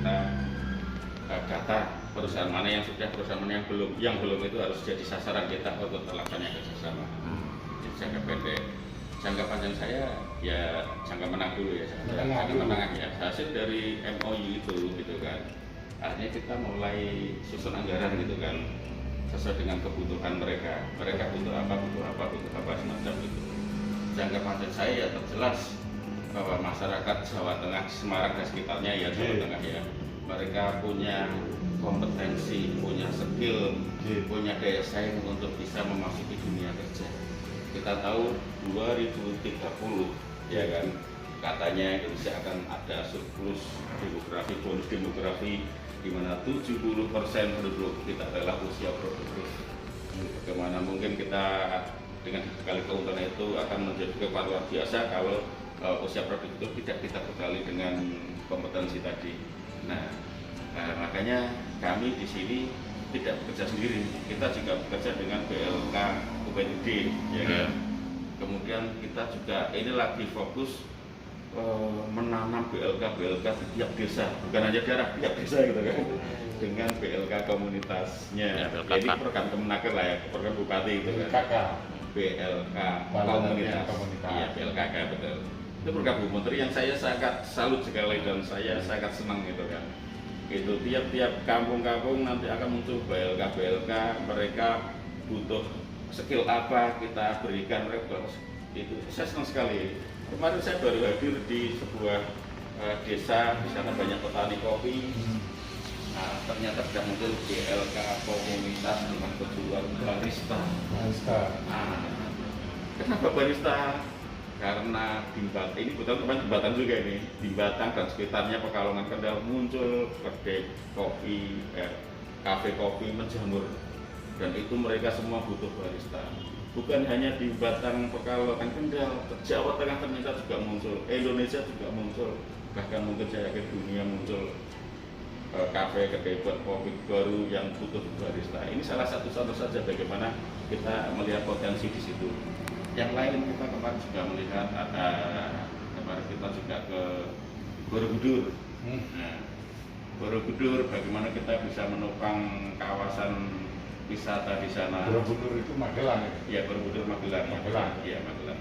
kita data perusahaan mana yang sudah, perusahaan mana yang belum itu harus jadi sasaran kita untuk terlaksana kerjasama. Jadi jangka pendek, jangka panjang saya ya jangka menang dulu ya, jangka menang ya. Hasil dari MOU itu gitu kan, akhirnya kita mulai susun anggaran gitu kan, sesuai dengan kebutuhan mereka butuh apa semacam itu. Jangka panjang saya ya terjelas bahwa masyarakat Jawa Tengah, Semarang dan sekitarnya ya Jawa Tengah ya, mereka punya kompetensi, punya skill, punya daya saing untuk bisa memasuki dunia kerja. Kita tahu 2030 ya kan, katanya Indonesia akan ada surplus demografi, bonus demografi, di mana 70% penduduk kita adalah usia produktif. Bagaimana mungkin kita dengan dibekali keuntungan itu akan menjadi kekuatan luar biasa kalau usia produktif tidak kita bekali dengan kompetensi tadi. Nah, makanya kami di sini tidak bekerja sendiri, kita juga bekerja dengan BLK UPND, ya kan. Kemudian kita juga ini lagi fokus menanam BLK di tiap desa, bukan hanya daerah, tiap desa gitu kan, dengan BLK komunitasnya. Ya, Jadi program Kemenaker lah ya, program Bupati itu kan. BLK komunitas. Iya, BLKK betul. Itu program Bu Menteri yang saya sangat salut sekali dan saya sangat senang gitu kan. Itu tiap-tiap kampung-kampung nanti akan muncul BLK, mereka butuh skill apa kita berikan mereka. Itu saya senang sekali. Kemarin saya baru hadir di sebuah desa, di sana banyak petani kopi. Nah, ternyata sudah muncul BLK komunitas dengan kejuruan barista. Nah, kenapa barista? Karena ini betul-betul jembatan juga ini, di Batang dan sekitarnya Pekalongan Kendal muncul kedai kopi, kafe kopi menjamur, dan itu mereka semua butuh barista. Bukan hanya di Batang, Pekalongan Kendal, Jawa Tengah ternyata juga muncul, Indonesia juga muncul, bahkan mungkin saya yakin dunia muncul kafe kedai kopi baru yang butuh barista. Ini salah satu contoh saja bagaimana kita melihat potensi di situ. Yang lain kita kemarin juga melihat ada, kemarin kita juga ke Borobudur. Nah, Borobudur bagaimana kita bisa menopang kawasan wisata di sana. Borobudur itu Magelang ya? Iya, Borobudur Magelang. Iya, Magelang.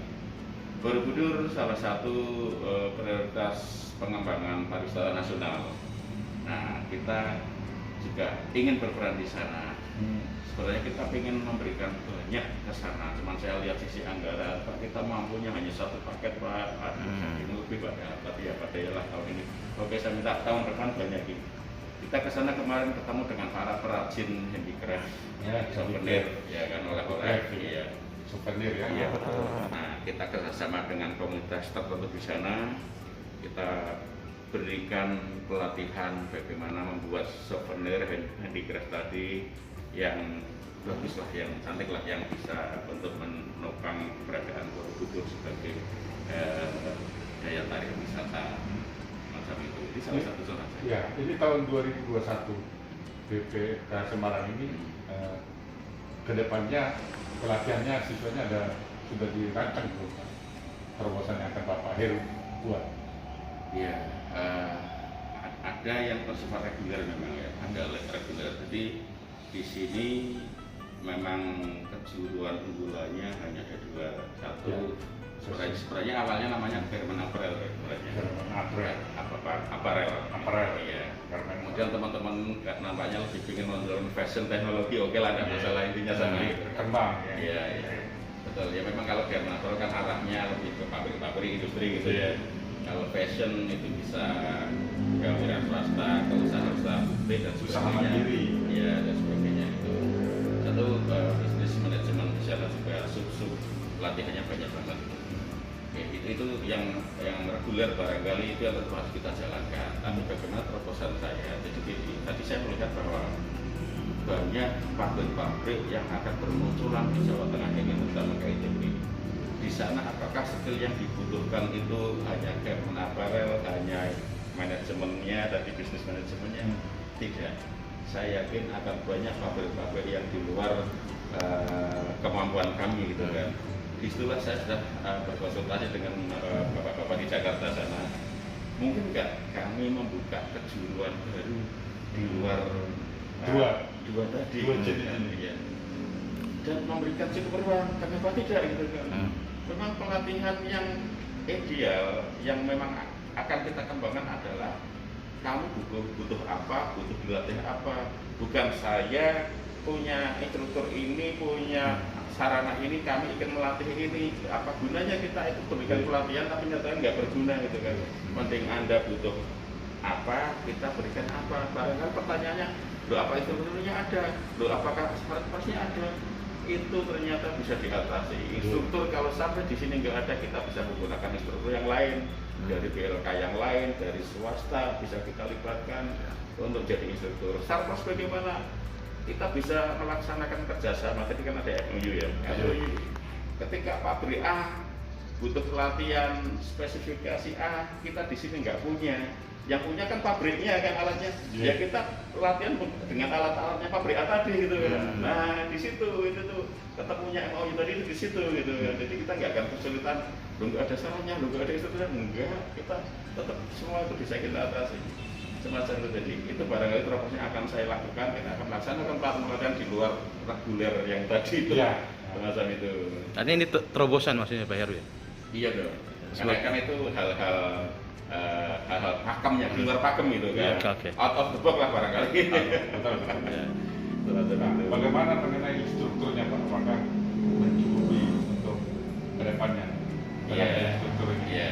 Borobudur salah satu prioritas pengembangan pariwisata nasional. Nah, kita juga ingin berperan di sana. Sebenarnya kita ingin memberikan banyak ke sana, cuman saya lihat sisi anggaran, Pak, kita mampunya hanya satu paket, Pak. Ini lebih banyak, tapi ya lah tahun ini. Oke, saya minta tahun depan banyak ini. Kita ke sana kemarin ketemu dengan para perajin handicraft, souvenir, ya kan, oleh-oleh, ya. Souvenir ya. Iya, betul. Nah, kita kerjasama dengan komunitas tertentu di sana, kita berikan pelatihan bagaimana membuat souvenir handicraft tadi yang bagus lah, yang cantik lah, yang bisa untuk menopang keberadaan Borobudur sebagai daya tarik wisata macam itu. Ini salah satu contoh. Ya, ini tahun 2021 BPK Semarang ini kedepannya pelatihannya siswanya sudah dirancang belum? Terobosan yang akan Bapak Heru buat? Iya, ada yang bersifat reguler memang ya, ada reguler. Jadi di sini memang kejuruan unggulannya hanya ada dua. Satu, sebenarnya awalnya namanya German Apparel, Apparel, ya. Kemudian teman-teman nampaknya lebih ingin mendorong fashion teknologi, oke lah, nggak masalah, intinya sama itu. Kembang ya. Iya, betul. Ya memang kalau German Apparel kan arahnya lebih ke pabrik-pabrik industri gitu ya. Kalau fashion itu bisa kewirausahaan swasta, ke usaha publik dan sebagainya. Ya, dan sebagainya itu. Satu bisnis manajemen di sana juga sub pelatihannya banyak banget. Oke, itu yang reguler barangkali itu yang harus kita jalankan. Tapi bagaimana terobosan saya? Jadi tadi saya melihat bahwa banyak pabrik-pabrik yang akan bermunculan di Jawa Tengah ini, terutama kayak ini. Di sana apakah skill yang dibutuhkan itu hanya German Apparel, hanya manajemennya, tadi bisnis manajemennya? Tidak. Saya yakin akan banyak pabrik-pabrik yang di luar kemampuan kami gitu kan. Disitulah saya sudah berkonsultasi dengan bapak-bapak di Jakarta sana. mungkin nggak kami membuka kejuruan baru di luar dua tadi ya. Dan memberikan cukup ruang, kenapa tidak gitu kan. Memang pelatihan yang ideal yang memang akan kita kembangkan adalah kamu butuh apa, butuh dilatih apa. Bukan saya punya instruktur ini, punya sarana ini, kami ingin melatih ini, apa gunanya kita itu berikan pelatihan tapi nyatanya nggak berguna gitu kan. Penting Anda butuh apa, kita berikan apa. Barangkali pertanyaannya, loh apa instrukturnya ada, loh apakah syarat-syaratnya ada, itu ternyata bisa diatasi. Instruktur kalau sampai di sini nggak ada, kita bisa menggunakan instruktur yang lain dari BLK yang lain, dari swasta bisa kita libatkan untuk jadi instruktur. Sarpras bagaimana kita bisa melaksanakan kerjasama? Tadi kan ada MOU ya. MOU. Ketika pabrik A butuh pelatihan spesifikasi A, kita di sini nggak punya. Yang punya kan pabriknya kan alatnya, ya kita latihan dengan alat-alatnya pabrik A tadi gitu kan. Nah di situ itu tuh ketemunya MOU tadi itu di situ gitu kan. Jadi kita nggak akan kesulitan, nggak ada salahnya, nggak ada instrukturnya, enggak, kita tetap semua itu bisa kita atasi. Semacam itu. Jadi itu barangkali terobosan akan saya lakukan, kita akan laksanakan pelatihan di luar reguler yang tadi itu, semacam itu. Artinya ini terobosan maksudnya Pak Heru ya? Iya dong. Karena kan itu hal-hal pakemnya, di luar pakem gitu kan. Out of the box lah barangkali. Betul. Bagaimana mengenai strukturnya Pak? Apakah mencukupi untuk kedepannya? Iya. Strukturnya. Iya.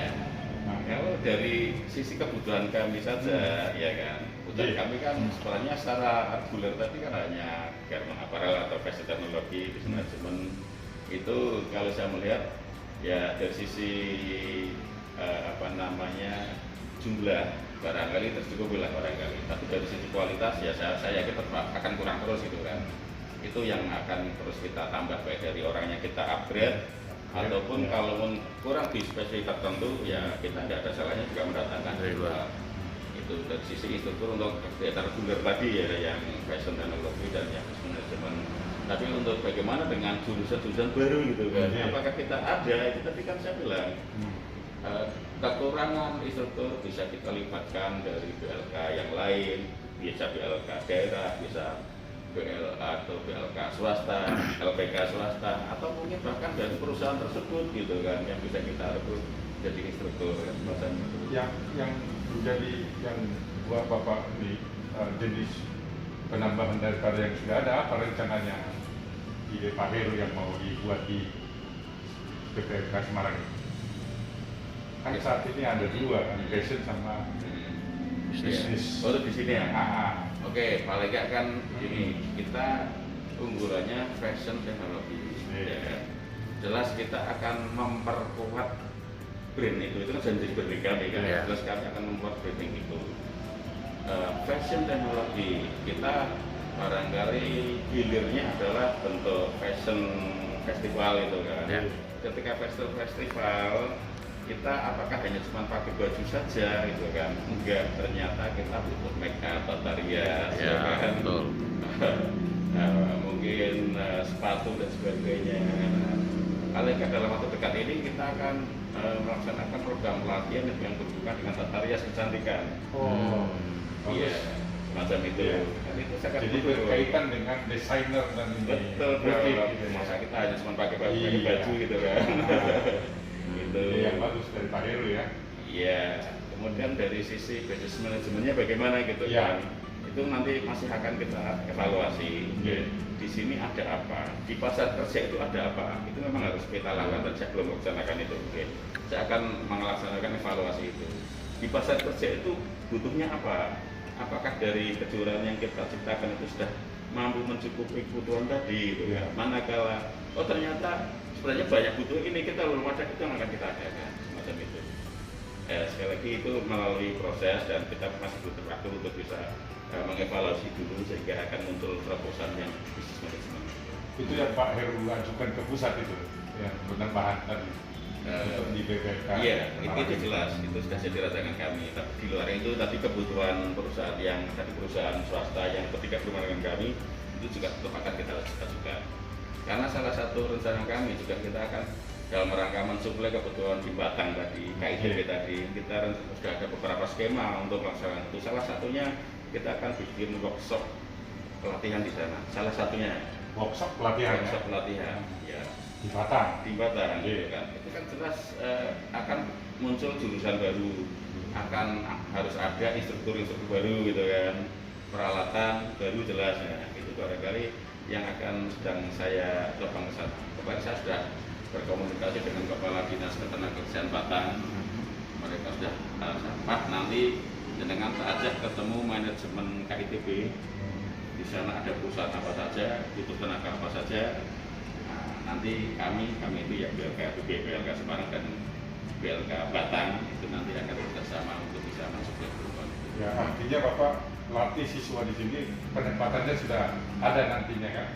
Kalau dari sisi kebutuhan kami saja, ya kan. Kebutuhan kami kan sebenarnya secara reguler tadi kan hanya garment apparel atau fashion teknologi, business management. Itu kalau saya melihat ya dari sisi jumlah barangkali tercukupi lah barangkali, tapi dari sisi kualitas ya saya yakin akan kurang terus gitu kan. Itu yang akan terus kita tambah, baik dari orangnya kita upgrade ataupun kalau kurang di spesifik tertentu ya kita tidak ada salahnya juga mendatangkan itu dari sisi instruktur untuk kegiatan reguler tadi ya, yang fashion teknologi dan yang manajemen. Tapi untuk bagaimana dengan jurusan-jurusan baru gitu kan, apakah kita ada, itu tadi kan saya bilang kekurangan instruktur bisa kita libatkan dari BLK yang lain, bisa BLK daerah, bisa BLA atau BLK swasta, LPK swasta, atau mungkin bahkan dari perusahaan tersebut gitu kan, yang bisa kita rekrut jadi instruktur semacam itu. Yang menjadi yang buat Bapak di jenis penambahan daripada yang sudah ada, apa rencananya ide Pak Heru yang mau dibuat di PPK Semarang ini? Kan saat ini ada dua, kan, fashion sama bisnis. Oh, di sini ya? Oke, paling nggak kan ini kita unggulannya fashion teknologi. Ya. Jelas kita akan memperkuat brand itu kan jadi berbeda kan. Jelas kami akan membuat branding itu. Fashion teknologi kita barangkali hilirnya adalah bentuk fashion festival itu kan. Ketika festival kita apakah hanya cuma pakai baju saja gitu kan? Enggak, ternyata kita butuh make up, tata rias, kan? Mungkin sepatu dan sebagainya. Paling dalam waktu dekat ini kita akan melaksanakan program pelatihan yang berhubungan dengan tata rias kecantikan. Iya, macam itu. Dan itu sangat jadi berkaitan dengan desainer dan betul. Masa kita hanya cuma pakai baju gitu kan? Itu yang bagus dari Pak Heru ya. Iya. Kemudian dari sisi bisnis manajemennya bagaimana gitu kan? Itu nanti masih akan kita evaluasi. Di sini ada apa? Di pasar kerja itu ada apa? Itu memang harus kita lakukan. Saya belum melaksanakan itu. Saya akan melaksanakan evaluasi itu. Di pasar kerja itu butuhnya apa? Apakah dari kejuaraan yang kita ciptakan itu sudah mampu mencukupi kebutuhan tadi? Gitu ya. Manakala ternyata sebenarnya banyak butuh ini, kita belum ada, itu yang akan kita adakan semacam itu. Sekali lagi itu melalui proses dan kita masih butuh waktu untuk bisa mengevaluasi dulu sehingga akan muncul terobosan yang bisnis manajemen. Itu yang Pak Heru ajukan ke pusat itu, yang penambahan tadi untuk di BPK. Iya, itu jelas, itu sudah jadi rancangan kami. Tapi di luar itu tadi kebutuhan perusahaan yang tadi perusahaan swasta yang ketika berhubungan dengan kami itu juga tetap akan kita lanjutkan juga. Karena salah satu rencana kami juga kita akan dalam rangka mensuplai kebutuhan di Batang tadi, KITB tadi, kita sudah ada beberapa skema untuk melaksanakan itu. Salah satunya kita akan bikin workshop pelatihan di sana. Salah satunya workshop pelatihan. workshop pelatihan, ya Di Batang. di Batang, gitu kan. Itu kan jelas akan muncul jurusan baru, akan harus ada instruktur-instruktur baru gitu kan, peralatan baru jelas ya. Itu barangkali yang akan sedang saya coba ke sana. Kemarin saya sudah berkomunikasi dengan Kepala Dinas Ketenagakerjaan Batang. Mereka sudah sepakat nanti dengan ajak ketemu manajemen KITB. Di sana ada perusahaan apa saja, butuh tenaga apa saja. Nah, nanti kami itu ya BLK BLK Semarang dan BLK Batang itu nanti akan bekerjasama untuk bisa masuk ke perusahaan. Ya, artinya Bapak latih siswa di sini penempatannya sudah ada nantinya kan?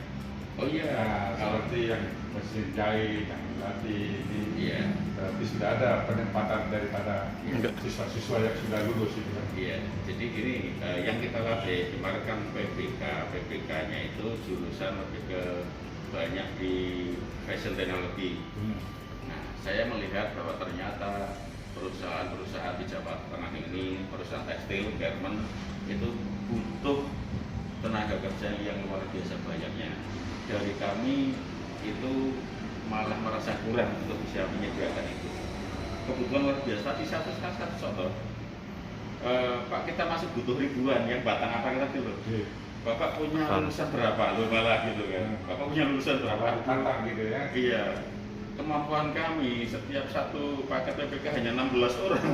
Oh iya. Nah, seperti yang mesin jahit yang dilatih ini, Iya. berarti sudah ada penempatan daripada Enggak. siswa-siswa yang sudah lulus itu kan? Iya, jadi ini yang kita latih kemarin kan PPK-nya itu jurusan lebih ke banyak di fashion technology. Nah, saya melihat bahwa ternyata perusahaan-perusahaan di Jawa Tengah ini, perusahaan tekstil, garment itu butuh tenaga kerja yang luar biasa banyaknya. Dari kami itu malah merasa kurang untuk bisa menyediakan itu. Kebutuhan luar biasa di satu contoh. Pak, kita masih butuh ribuan yang Batang apa kita dulu. Bapak punya lulusan berapa? Lu malah gitu kan. Bapak punya lulusan berapa? Tantang gitu ya? Iya. Kemampuan kami setiap satu paket PPK hanya 16 orang.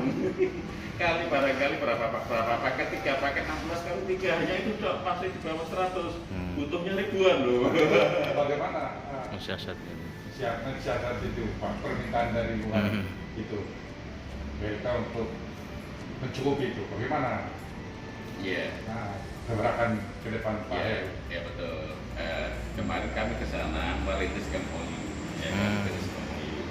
Kali barangkali berapa paket, 3 paket 16 kali 3 hanya itu udah pasti di bawah 100. Butuhnya ribuan loh. Bagaimana Siasatnya. siasat itu Pak, permintaan dari luar itu mereka untuk mencukupi itu bagaimana? Iya. Nah, gebrakan ke depan Pak Iya, Heru. ya betul. Kemarin kami ke sana merintis MOU, ya, merintis MOU.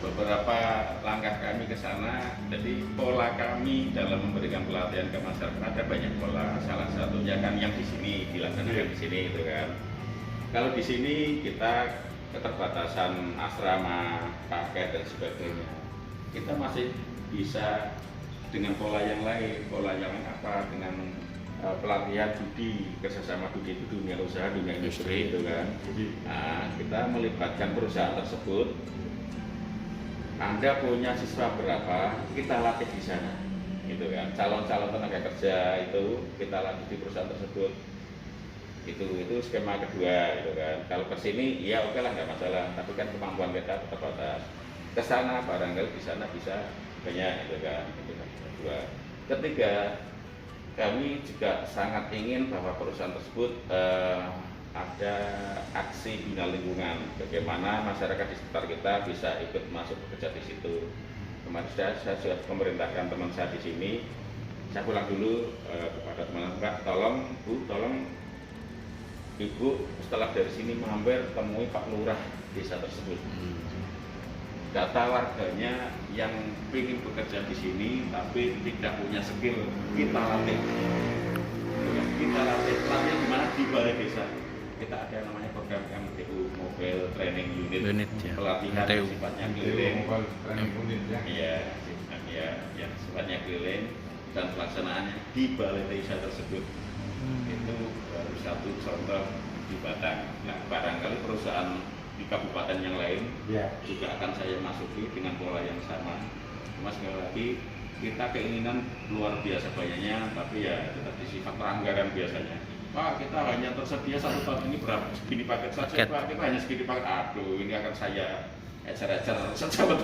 Beberapa langkah kami ke sana, jadi pola kami dalam memberikan pelatihan ke masyarakat ada banyak pola. Salah satunya kan yang di sini dilaksanakan di sini itu kan. Kalau di sini kita keterbatasan asrama, paket dan sebagainya. Kita masih bisa dengan pola yang lain apa? Dengan pelatihan judi, kerjasama judi itu dunia usaha, dunia industri itu kan. Nah, kita melibatkan perusahaan tersebut. Anda punya siswa berapa, kita latih di sana, gitu kan. Calon-calon tenaga kerja itu kita latih di perusahaan tersebut. Itu skema kedua, gitu kan. Kalau ke sini, ya oke lah, nggak masalah. Tapi kan kemampuan kita terbatas. Ke sana barangkali di sana bisa banyak, gitu kan. Itu kan kedua. Ketiga, kami juga sangat ingin bahwa perusahaan tersebut ada aksi bina lingkungan, bagaimana masyarakat di sekitar kita bisa ikut masuk bekerja di situ. Kemarin saya sudah memerintahkan teman saya di sini, saya pulang dulu kepada teman-teman, Pak, tolong Bu, tolong Ibu setelah dari sini mampir temui Pak Lurah desa tersebut. Data warganya yang ingin bekerja di sini tapi tidak punya skill, kita latih. Kita latih di mana di balai desa. Kita ada namanya program MTU, Mobile Training Unit, ya. pelatihan MTU. sifatnya keliling. Mobile Training Unit ya. Iya, sifatnya keliling dan pelaksanaannya di balai desa tersebut. Itu baru satu contoh di Batang. Nah, barangkali perusahaan di kabupaten yang lain juga akan saya masuki dengan pola yang sama. Cuma sekali lagi kita keinginan luar biasa banyaknya, tapi ya tetap disifat pelanggaran biasanya. Pak, kita hanya tersedia 1 tahun ini berapa segini paket saja, Pak. Kita hanya segini paket. Aduh, ini akan saya ecer-ecer sejauh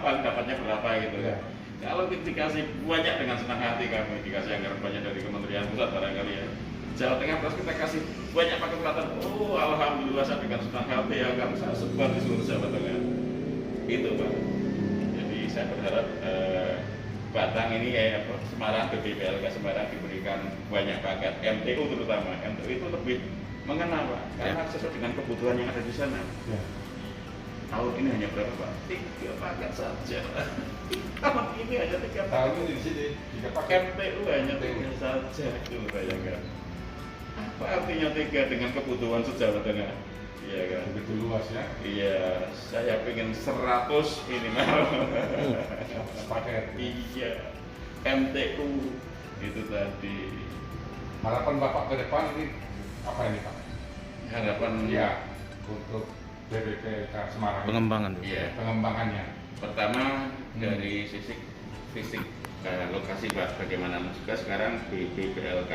paling dapatnya berapa gitu ya. Kalau dikasih banyak dengan senang hati kami, dikasih anggaran banyak dari Kementerian Pusat barangkali ya. Jawa Tengah terus kita kasih banyak paket pelatihan. Oh, alhamdulillah saya dengan senang hati akan saya sebar di seluruh Jawa Tengah. Itu Pak. Jadi saya berharap Batang ini Semarang, BPLK Semarang diberikan banyak paket, MTU terutama. MTU itu lebih mengena Pak, karena sesuai dengan kebutuhan yang ada di sana. Tahun ini hanya berapa Pak? 3 paket saja. Tahun ini hanya 3 paket. Tahun ini di sini 3 paket. MTU hanya 3 saja, itu bayangkan. Apa artinya 3 dengan kebutuhan se-Jawa Tengah? Ya ya kan. Begitu luas ya. Iya, saya pengen 100 minimal. Paket. Iya, MTU itu tadi. Harapan Bapak ke depan ini apa ini Pak? Harapan Ya, untuk BPPK Semarang. Pengembangan. Iya. Pengembangannya. Pertama dari sisi fisik lokasi Pak, bagaimana juga sekarang di BPLK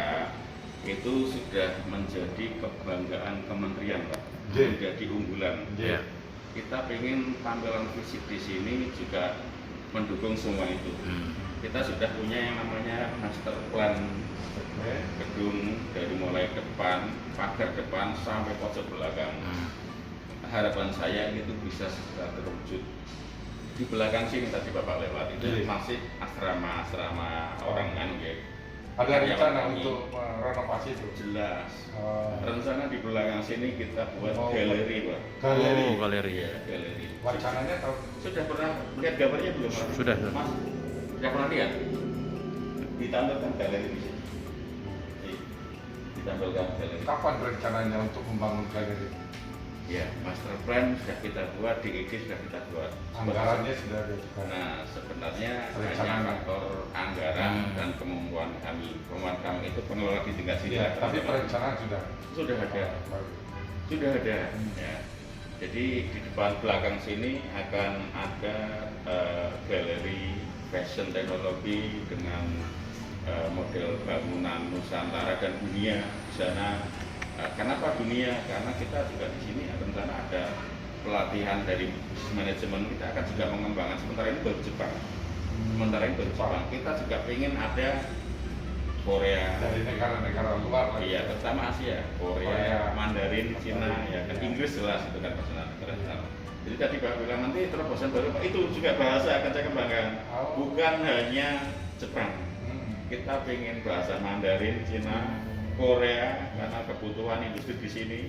itu sudah menjadi kebanggaan kementerian Pak, menjadi unggulan. Iya. Kita ingin tampilan fisik di sini juga mendukung semua itu. Kita sudah punya yang namanya master plan gedung dari mulai depan, pagar depan sampai pojok belakang. Harapan saya itu bisa segera terwujud. Di belakang sini tadi Bapak lewat itu masih asrama orang kan ya. Ada rencana kami. untuk renovasi itu? Jelas. Oh. Rencana di belakang sini kita buat Oh, galeri Pak. Galeri. Oh, galeri. Iya, galeri. Wacananya tahu? Sudah pernah lihat gambarnya belum? Pak? Sudah. Mas, sudah pernah lihat? Ditampilkan galeri di sini. Ditampilkan galeri. Kapan rencananya untuk membangun galeri? Ya, master plan sudah kita buat, DID sudah kita buat. Anggarannya sudah ada juga. Nah, sebenarnya Rencana. hanya faktor anggaran dan kemampuan kami. Kemampuan kami itu pengelola di tingkat sini. Ya, tapi perencanaan sudah. Sudah ada. Sudah ada. Ya. Jadi di depan belakang sini akan ada galeri fashion teknologi dengan model bangunan Nusantara dan dunia di sana. Kenapa dunia? Karena kita juga di sini rencana ada pelatihan dari manajemen, kita akan juga mengembangkan. Sementara ini baru Jepang. Kita juga ingin ada Korea Dari negara-negara luar lagi. Iya, terutama Asia, Korea, Mandarin, Cina, ya kan Inggris jelas itu kan personal internasional. Jadi tadi Pak bilang nanti terobosan baru Pak, itu juga bahasa akan saya kembangkan. Bukan hanya Jepang. Kita pengen bahasa Mandarin, Cina, Korea karena kebutuhan industri di sini.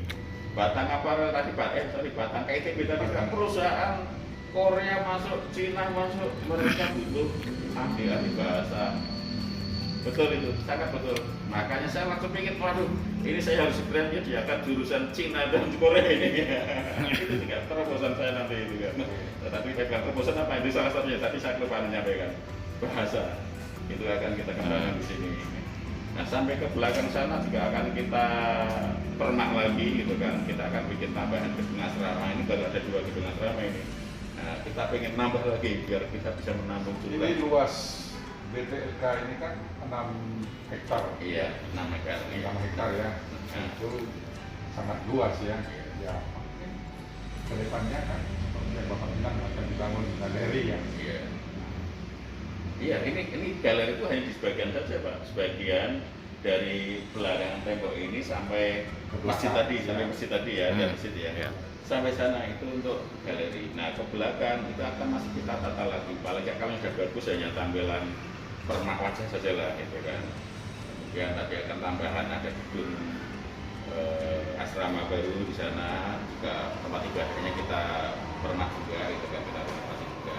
Batang apa tadi Pak? Batang KITB tadi kan perusahaan Korea masuk, Cina masuk, mereka butuh ahli bahasa. Betul itu, sangat betul. Makanya saya langsung pikir, waduh, ini saya harus segera diangkat jurusan Cina dan Korea ini. Itu juga terobosan saya nanti itu kan. Tetapi saya bilang terobosan apa? Itu salah satunya. Tadi saya lupa menyampaikan bahasa. Itu akan kita kembangkan di sini. Nah sampai ke belakang sana juga akan kita permak lagi gitu kan. Kita akan bikin tambahan gedung asrama. Ini baru ada 2 gedung asrama ini. Nah kita pengen nambah lagi biar kita bisa menampung juga. Ini luas BPLK ini kan 6 hektar. Iya, 6 hektar. 6 hektar ya. Itu sangat luas ya. Ya, ke depannya kan seperti yang Bapak bilang akan dibangun galeri ya. Iya. Iya, ini galeri itu hanya di sebagian saja Pak. Sebagian dari belakang tembok ini sampai masjid tadi, sampai masjid tadi ya, ada masjid ya. Sampai sana itu untuk galeri. Nah ke belakang itu akan masih kita tata lagi. Apalagi kalau sudah bagus hanya tampilan permak wajah saja lah gitu kan. Kemudian tadi akan tambahan ada gedung asrama baru di sana, juga tempat ibadahnya kita permak juga gitu kan, kita renovasi juga.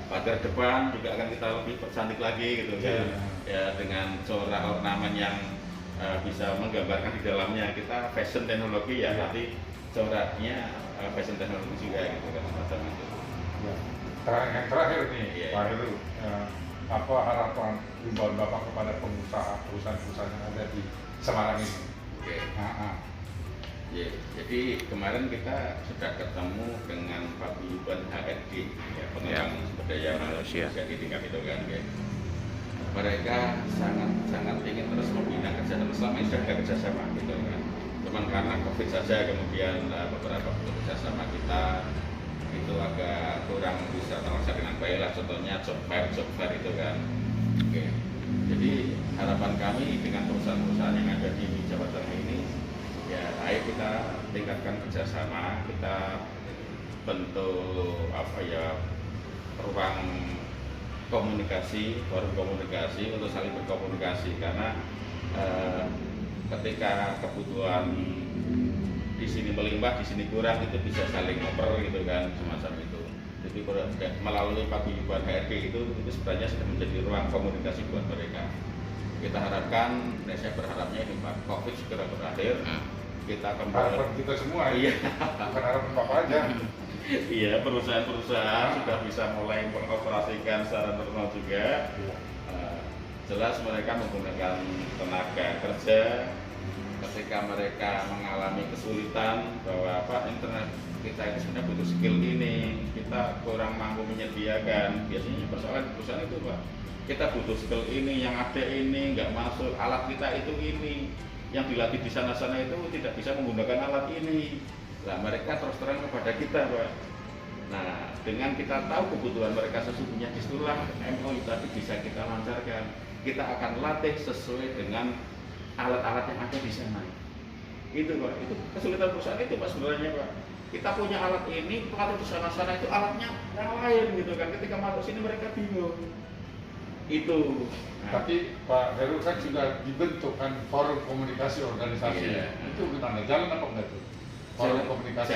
Pagar depan juga akan kita lebih percantik lagi gitu kan. Ya dengan corak ornamen yang bisa menggambarkan di dalamnya. Kita fashion teknologi ya, nanti coraknya fashion teknologi juga gitu kan, semacam itu. Ya. Yang terakhir nih, Iya. Pak Heru, apa harapan himbauan Bapak kepada pengusaha perusahaan-perusahaan yang ada di Semarang ini? Oke. Ya, Jadi kemarin kita sudah ketemu dengan Pak Yuban HRD, ya, pengembang sumber daya manusia di tingkat itu kan. Ya. Mereka sangat ingin terus membina kerjasama, selama ini sudah ada kerjasama gitu kan. Cuman karena COVID saja kemudian beberapa kerjasama kita itu agak kurang bisa terlaksana dengan baik lah. Contohnya job fair itu kan. Oke. Jadi harapan kami dengan perusahaan-perusahaan yang ada di Jawa Tengah ini, ya ayo kita tingkatkan kerjasama, kita bentuk ruang komunikasi, forum komunikasi untuk saling berkomunikasi karena ketika kebutuhan di sini melimpah, di sini kurang, itu bisa saling ngoper gitu kan, semacam itu. Jadi melalui paguyuban HRD itu sebenarnya sudah menjadi ruang komunikasi buat mereka. Kita harapkan, saya berharapnya ini Pak COVID segera berakhir, kita Harapan kembali. kita semua, Iya. bukan harapan Bapak aja. Iya, perusahaan-perusahaan sudah bisa mulai mengoperasikan secara normal juga. Iya. Jelas mereka menggunakan tenaga kerja ketika mereka mengalami kesulitan bahwa internet kita itu sebenarnya butuh skill ini, kita kurang mampu menyediakan. Biasanya persoalan perusahaan itu Pak, kita butuh skill ini, yang ada ini nggak masuk, alat kita itu ini, yang dilatih di sana-sana itu tidak bisa menggunakan alat ini. Nah mereka terus terang kepada kita Pak. Nah dengan kita tahu kebutuhan mereka sesungguhnya, disitulah MOU tadi bisa kita lancarkan. Kita akan latih sesuai dengan alat-alat yang ada di sana. Itu Pak, itu kesulitan perusahaan itu Pak sebenarnya Pak. Kita punya alat ini, pelatih di sana-sana itu alatnya yang lain gitu kan. Ketika masuk sini mereka bingung. Itu. Nah, Tapi Pak Heru kan sudah dibentuk kan forum komunikasi organisasi. Iya. Itu gimana? Jalan apa enggak tuh? Forum komunikasi.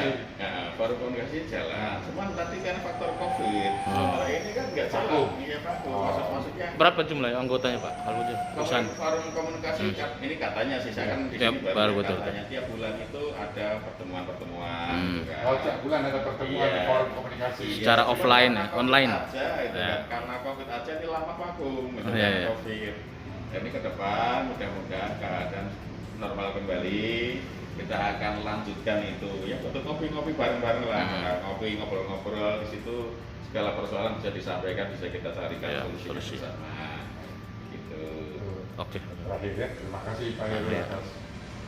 Forum komunikasi jalan. Cuman tadi kan faktor COVID. Oh. Kalau ini kan nggak Vakum. jalan. Iya Pak. Oh. Maksudnya. Berapa jumlah anggotanya Pak? Kalau dia perusahaan. Forum komunikasi ini katanya sih saya kan di Tiap sini baru betul. katanya tiap bulan itu ada pertemuan-pertemuan. Hmm. Juga. Oh, tiap bulan ada pertemuan Iya. di forum komunikasi. Iya, Secara cuma offline karena ya, COVID online. aja, itu Ya. kan. Karena COVID aja ini lama vakum, misalnya Iya, iya. COVID. Jadi ke depan mudah-mudahan keadaan normal kembali, kita akan lanjutkan itu ya untuk ngopi-ngopi bareng-bareng lah. Nah, ngopi ngobrol-ngobrol di situ segala persoalan bisa disampaikan, bisa kita carikan Ya, solusinya solusi. bersama. Gitu. Oke. Terakhir ya, terima kasih Pak Heru Iya. atas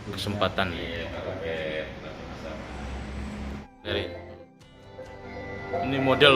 Kesempatan Iya, Pak Robert, sama-sama. dari ini model